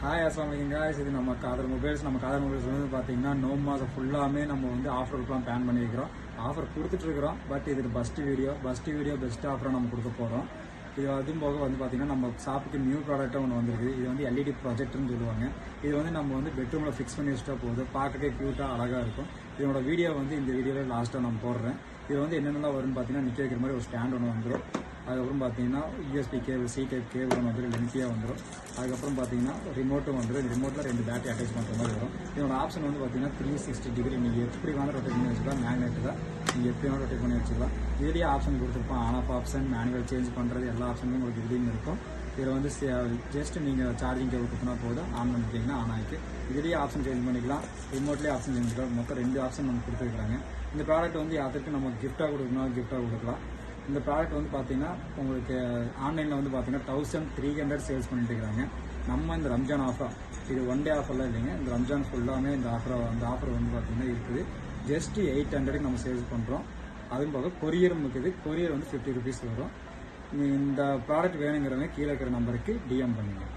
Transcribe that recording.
Hi அஸ்ஸலாமு guys. இது நம்ம காதர் மொபைல்ஸ் வந்து பார்த்தீங்கன்னா நோம்பு மாதம் ஃபுல்லாமே நம்ம வந்து ஆஃபருக்குலாம் பிளான் பண்ணியிருக்கிறோம். ஆஃபர் கொடுத்துட்ருக்குறோம். பட் இது பெஸ்ட் வீடியோ பெஸ்ட் ஆஃபராக நம்ம கொடுக்க போகிறோம். இது அதுவும் போக வந்து பார்த்தீங்கன்னா நம்ம ஷாப்புக்கு நியூ ப்ராடக்டாக ஒன்று வந்துருக்குது. இது வந்து எல்இடி ப்ராஜெக்ட்னு சொல்லுவாங்க. இது வந்து நம்ம வந்து பெட்ரூமில் ஃபிக்ஸ் பண்ணி வச்சுட்டா போதும். பார்க்கவே க்யூட்டாக அழகாக இருக்கும். இதனோட வீடியோ வந்து இந்த வீடியோவில் லாஸ்ட்டாக நான் போடுறேன். இது வந்து என்னென்னலாம் வரும்னு பார்த்தீங்கன்னா நிற்க வைக்கிற மாதிரி ஒரு ஸ்டாண்ட் ஒன்று வந்துடும். அதுக்கப்புறம் பார்த்தீங்கன்னா USB cable C type cable ஒன்று வந்துடும், லென்த்தியாக வந்துடும். அதுக்கப்புறம் பார்த்தீங்கன்னா ரிமோட்டும் வந்துடும். ரிமோட்டில் 2 பேட்டரி அட்டாச் பண்ணுற மாதிரி வரும். இதோட ஆப்ஷன் வந்து பார்த்தீங்கன்னா 360 டிகிரி நீங்கள் எப்படி வேணால் ரொட்டேட் பண்ணி வச்சுக்கலாம். மேக்னெட் தான் நீங்கள் எப்படி வேணால் ரொட்டேட் பண்ணி வச்சுக்கலாம். இதுலேயே ஆப்ஷன் கொடுத்துருப்போம். On off option, manual change பண்ணுறது எல்லா ஆப்ஷனும் உங்களுக்கு இதுலேயும் இருக்கும். இதில் வந்து ஜஸ்ட் நீங்கள் சார்ஜிங் கேபிள் கொடுத்தனா போதும், ஆன் பண்ணிட்டீங்கன்னா ஆன் ஆகிக்கு. இதுலேயே ஆப்ஷன் சேஞ்ச் பண்ணிக்கலாம், ரிமோட்லேயே ஆப்ஷன் சேஞ்ச் பண்ணிக்கலாம். மொத்தம் 2 ஆப்ஷன் நம்ம கொடுத்துருக்காங்க. இந்த ப்ராடக்ட் வந்து யாருக்கு நம்ம கிஃப்ட்டாக கொடுக்கலாம். இந்த ப்ராடக்ட் வந்து பார்த்தீங்கன்னா உங்களுக்கு ஆன்லைனில் வந்து பார்த்தீங்கன்னா 1300 சேல்ஸ் பண்ணிட்டு இருக்கிறாங்க. நம்ம இந்த ரம்ஜான் ஆஃபர், இது ஒன் டே ஆஃபர்லாம் இல்லைங்க, இந்த ரம்ஜான் ஃபுல்லாமே அந்த ஆஃபர் வந்து பார்த்தீங்கன்னா இருக்குது. ஜஸ்ட் 800 நம்ம சேல்ஸ் பண்ணுறோம். அதுவும் போக கொரியரும் இருக்குது. கொரியர் வந்து 50 rupees வரும். இந்த ப்ராடக்ட் வேணுங்கிறவங்க கீழே இருக்கிற நம்பருக்கு டிஎம் பண்ணுங்கள்.